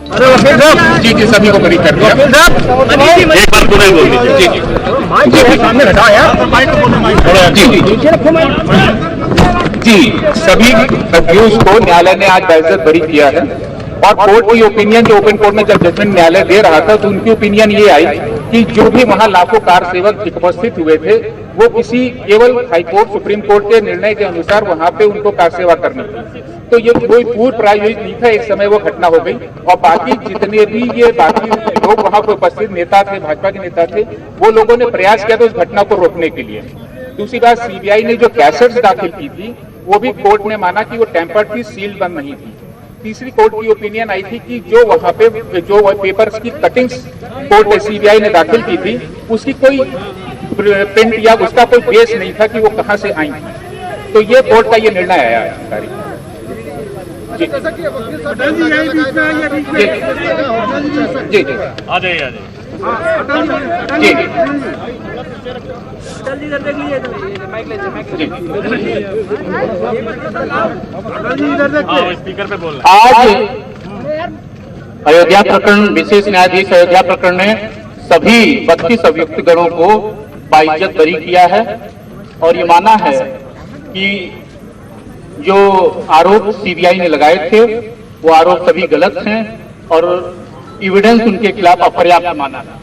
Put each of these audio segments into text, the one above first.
जी जी, सभी को बरी कर दिया। एक बार पुनः बोल दीजिए। जी जी सामने जी, सभी अक्यूज को न्यायालय ने आज बाइज्जत बरी किया है और कोर्ट की ओपिनियन, जो ओपन कोर्ट में जब जजमेंट न्यायालय दे रहा था तो उनकी ओपिनियन ये आई कि जो भी वहां लाखों कार सेवक उपस्थित हुए थे वो किसी केवल हाईकोर्ट सुप्रीम कोर्ट के निर्णय के अनुसार वहां पे उनको कार सेवा करनी थी। तो ये कोई पूर्व प्रायोजित नहीं था, एक समय वो घटना हो गई और बाकी जितने भी ये बाकी लोग वहां पे उपस्थित नेता थे, भाजपा के नेता थे, वो लोगों ने प्रयास किया था उस घटना को रोकने के लिए। दूसरी बात, सीबीआई ने जो कैसेट्स दाखिल की थी वो भी कोर्ट ने माना कि वो टेम्पर्ड थी, सील्ड बंद नहीं थी। तीसरी कोर्ट की ओपिनियन आई थी कि जो वहां पे जो पेपर्स की कटिंग्स कोर्ट सीबीआई ने दाखिल की थी उसकी कोई प्रिंट या उसका कोई बेस नहीं था कि वो कहां से आई थी। तो ये कोर्ट का ये निर्णय आया है। जी जी जी आ जाइए जी स्पीकर पे बोल। आज अयोध्या प्रकरण, विशेष न्यायाधीश अयोध्या प्रकरण ने सभी 32 अभियुक्तगणों को बाइज्जत बरी किया है और ये माना है कि जो आरोप सीबीआई ने लगाए थे वो आरोप सभी गलत हैं और एविडेंस उनके खिलाफ अपर्याप्त माना है।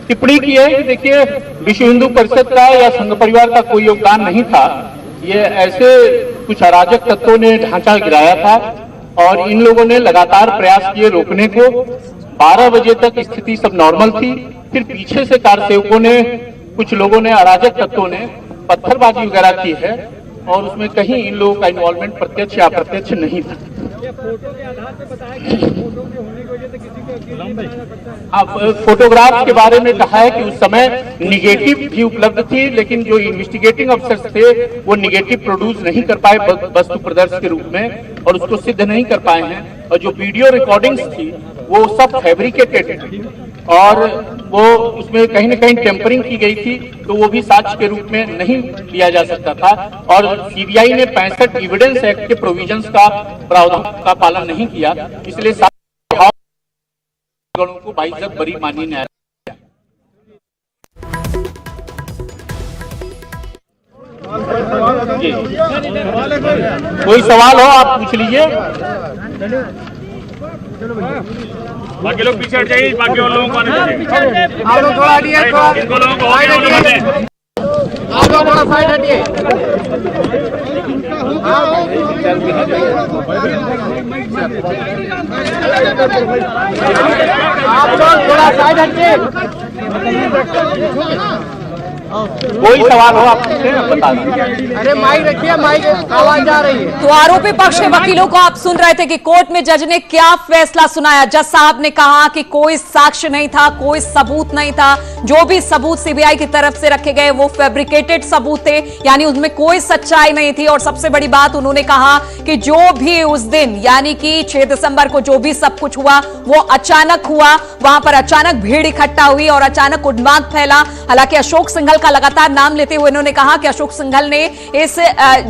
टिप्पणी की है कि देखिए, विश्व हिंदू परिषद का या संघ परिवार का कोई योगदान नहीं था, ये ऐसे कुछ अराजक तत्वों ने ढांचा गिराया था और इन लोगों ने लगातार प्रयास किए रोकने को। 12 बजे तक स्थिति सब नॉर्मल थी, फिर पीछे से कार सेवकों ने, कुछ लोगों ने, अराजक तत्वों ने पत्थरबाजी वगैरह की है और उसमें कहीं इन लोगों का इन्वॉल्वमेंट प्रत्यक्ष या अप्रत्यक्ष नहीं था। अब फोटोग्राफ के बारे में कहा है कि उस समय निगेटिव भी उपलब्ध थी, लेकिन जो इन्वेस्टिगेटिंग अफसर्स थे वो निगेटिव प्रोड्यूस नहीं कर पाए वस्तु प्रदर्शन के रूप में और उसको सिद्ध नहीं कर पाए हैं। और जो वीडियो रिकॉर्डिंग्स थी वो सब फैब्रिकेटेड थी और वो उसमें कहीं न कहीं टेम्परिंग की गई थी, तो वो भी साक्ष्य के रूप में नहीं लिया जा सकता था। और सीबीआई ने 65 एविडेंस एक्ट के प्रोविजंस का प्रावधान का पालन नहीं किया, इसलिए गणों को बाइज्जत बरी मानी न्यायालय। कोई सवाल हो आप पूछ लीजिए। बाकी लोग पीछे हट जाइए, बाकी और लोगों को आने दीजिए। आप लोग थोड़ा हटिए, इनको लोगों को साइड हटिए, आप लोग थोड़ा साइड हटिए। आप लोग थोड़ा साइड हटिए। कोई सवाल हो आप बता दें। अरे माइक रखिए, माइक आवाज आ रही है। तो आरोपी पक्ष के वकीलों को आप सुन रहे थे कि कोर्ट में जज ने क्या फैसला सुनाया। जज साहब ने कहा कि कोई साक्ष्य नहीं था, कोई सबूत नहीं था, जो भी सबूत सीबीआई की तरफ से रखे गए वो फैब्रिकेटेड सबूत थे, यानी उसमें कोई सच्चाई नहीं थी। और सबसे बड़ी बात उन्होंने कहा कि जो भी उस दिन यानी कि 6 दिसंबर को जो भी सब कुछ हुआ वो अचानक हुआ, वहां पर अचानक भीड़ इकट्ठा हुई और अचानक उन्माद फैला। हालांकि अशोक सिंघल का लगातार नाम लेते हुए उन्होंने कहा कि अशोक सिंघल ने इस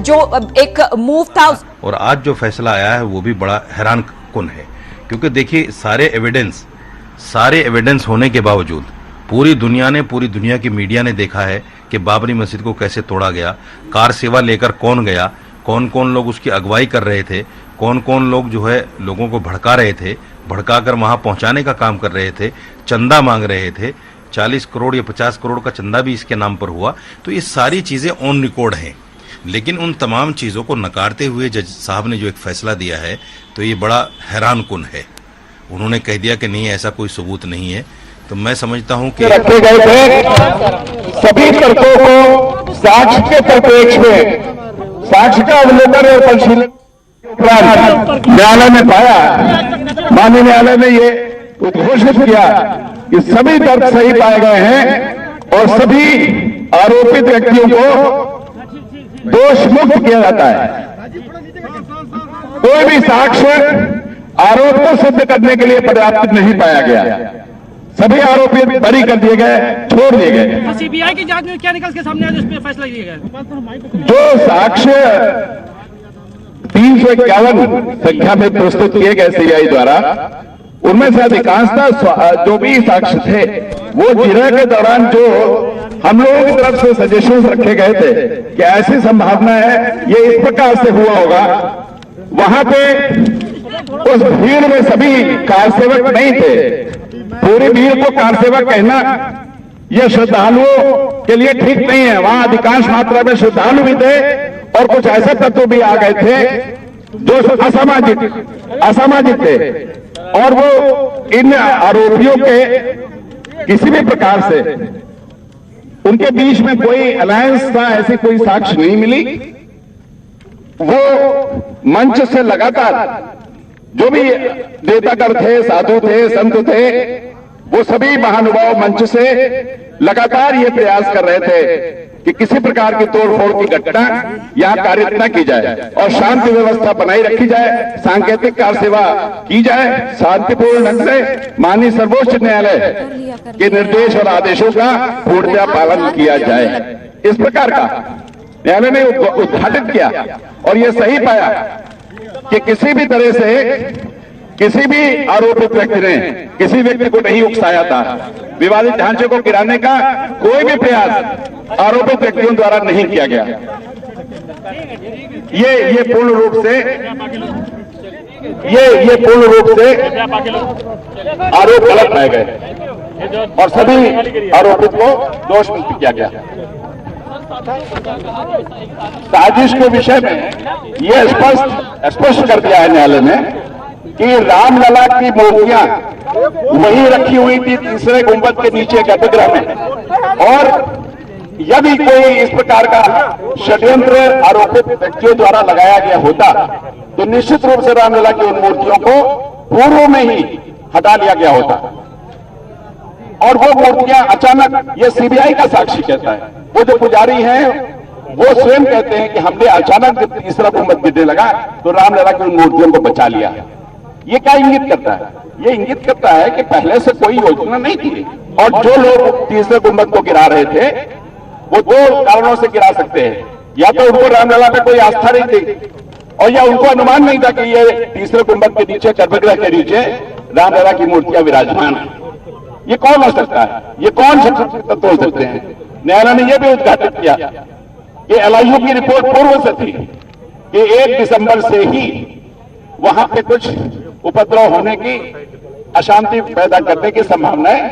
जो एक मूव था और आज जो फैसला आया है वो भी बड़ा हैरान कुन है, क्योंकि देखिए सारे एविडेंस होने के बावजूद पूरी दुनिया की मीडिया ने देखा है कि बाबरी मस्जिद को कैसे तोड़ा गया, कार सेवा लेकर कौन गया, कौन कौन लोग उसकी अगुवाई कर रहे थे, कौन कौन लोग जो है लोगों को भड़का रहे थे, भड़काकर वहां पहुंचाने का काम कर रहे थे, चंदा मांग रहे थे। 40 करोड़ या 50 करोड़ का चंदा भी इसके नाम पर हुआ। तो ये सारी चीजें ऑन रिकॉर्ड हैं, लेकिन उन तमाम चीजों को नकारते हुए जज साहब ने जो एक फैसला दिया है तो ये बड़ा हैरान कुन है। उन्होंने कह दिया कि नहीं, ऐसा कोई सबूत नहीं है। तो मैं समझता हूं कि रखे गए थे सभी तर्कों को साक्ष्य के परिप्रेक्ष्य में साक्ष्य का अवलोकन और परिशीलन न्यायालय ने पाया। माननीय न्यायालय ने ये उद्घोषित किया कि सभी तर्क सही पाए गए हैं और सभी आरोपित व्यक्तियों को दोष मुक्त किया जाता है। कोई भी साक्ष्य आरोप को सिद्ध करने के लिए पर्याप्त नहीं पाया गया। सभी आरोपी बरी कर दिए गए, छोड़ दिए गए। तो सीबीआई की जांच में क्या निकल के सामने आया, इस पे फैसला लिया गया? जो साक्ष्य 351 संख्या में प्रस्तुत किए गए सीबीआई द्वारा, उनमें से अधिकांशतः जो भी साक्ष्य थे वो जिरह के दौरान जो हम लोगों की तरफ से सजेशन रखे गए थे कि ऐसी संभावना है ये इस प्रकार से हुआ होगा। वहां पे उस भीड़ में सभी कारसेवक नहीं थे। पूरी भीड़ को कारसेवक कहना यह श्रद्धालुओं के लिए ठीक नहीं है। वहां अधिकांश मात्रा में श्रद्धालु भी थे और कुछ ऐसे तत्व भी आ गए थे जो असामाजिक थे, और वो इन आरोपियों के किसी भी प्रकार से उनके बीच में कोई अलायंस था, ऐसी कोई साक्ष्य नहीं मिली। वो मंच से लगातार जो भी नेतागण थे, साधु थे, संत थे, वो सभी महानुभाव मंच से लगातार ये प्रयास कर रहे थे कि किसी प्रकार की तोड़फोड़ की घटना यहां कारित न की जाए और शांति व्यवस्था बनाई रखी जाए, सांकेतिक कार सेवा की जाए, शांतिपूर्ण ढंग से माननीय सर्वोच्च न्यायालय के निर्देश और आदेशों का पूर्णतः पालन किया जाए। इस प्रकार का न्यायालय ने उद्घाटित किया और यह सही पाया कि किसी भी तरह से किसी भी आरोपित व्यक्ति ने किसी व्यक्ति को नहीं उकसाया था। विवादित ढांचे को गिराने का कोई भी प्रयास आरोपित व्यक्तियों द्वारा नहीं किया गया। ये पूर्ण रूप से आरोप गलत पाए गए और सभी आरोपित को दोष मुक्त किया गया। साजिश के विषय में यह स्पष्ट कर दिया है न्यायालय ने कि रामलला की मूर्तियां वहीं रखी हुई थी तीसरे गुंबद के नीचे गर्भगृह में, और यदि कोई इस प्रकार का षड्यंत्र आरोपित व्यक्तियों द्वारा लगाया गया होता तो निश्चित रूप से रामलला की उन मूर्तियों को पूर्व में ही हटा लिया गया होता। और वो मूर्तियां अचानक, ये सीबीआई का साक्षी कहता है, वो जो पुजारी हैं वो स्वयं कहते हैं कि हमने अचानक जब तीसरा गुंबद गिरने लगा तो रामलला की उन मूर्तियों को बचा लिया। ये क्या इंगित करता है? ये इंगित करता है कि पहले से कोई योजना नहीं थी और जो लोग तीसरे गुंबद को गिरा रहे थे वो दो कारणों से गिरा सकते हैं। या तो उनको रामलला पे कोई आस्था नहीं थी, और या उनको अनुमान नहीं था कि ये तीसरे गुंबद के नीचे, गर्भगृह के नीचे रामलला की मूर्तियां विराजमान है। ये कौन हो सकता है? ये कौन तत्व हो सकते हैं? न्यायालय ने यह भी उद्घाटित किया कि एलआईयू की रिपोर्ट पूर्व से थी कि 1 दिसंबर से ही वहां पे कुछ उपद्रव होने की, अशांति पैदा करने की संभावनाएं,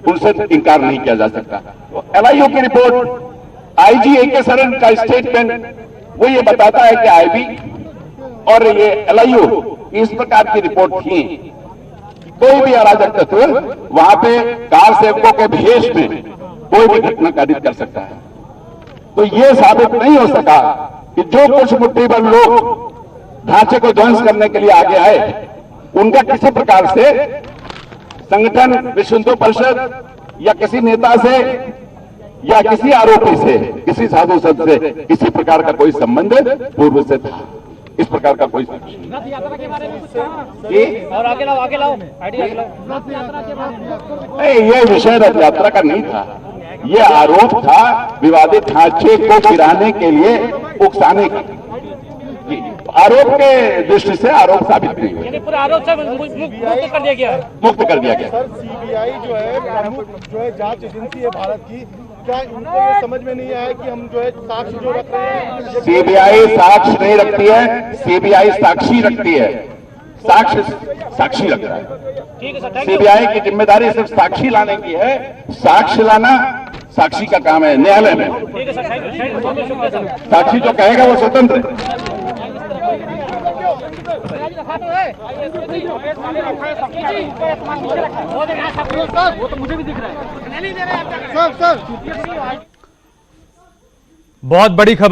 उनसे इनकार नहीं किया जा सकता। तो एलआईयू की रिपोर्ट, आईजी ए.के. सरन का स्टेटमेंट, वो ये बताता है कि आईबी और ये एलआईयू इस प्रकार की रिपोर्ट थी। कोई भी अराजक तत्व वहां पे कार सेवकों के भेष में कोई भी घटना कारित कर सकता है। तो ये साबित नहीं हो सका कि जो कुछ मुट्ठी भर लोग ढांचे को ध्वंस करने के लिए आगे आए, उनका किसी प्रकार से संगठन, विश्व हिंदू परिषद या किसी नेता से या किसी आरोपी से, किसी साधु संत से किसी प्रकार का कोई संबंध पूर्व से था। इस प्रकार का कोई और आगे लाओ ये विषय रथ यात्रा का नहीं था। ये आरोप था विवादित ढांचे को गिराने के लिए उकसाने का। आरोप के दृष्टि से आरोप साबित नहीं हुए, पूरा आरोप से मुक्त कर दिया गया। मुक्त कर दिया गया। सर, सीबीआई जो है प्रमुख जो है जांच एजेंसी है भारत की, क्या इनको ये समझ में नहीं आया कि हम जो है साक्ष्य जो रख रहे हैं? सीबीआई साक्ष्य नहीं रखती है, सीबीआई साक्षी रखती है। साक्षी रख रहा है। सीबीआई की जिम्मेदारी सिर्फ साक्षी लाने की है। साक्ष्य लाना साक्षी का काम है न्यायालय में। साक्षी जो कहेगा वो स्वतंत्र है। वो तो मुझे भी दिख रहा है। सर बहुत बड़ी खबर।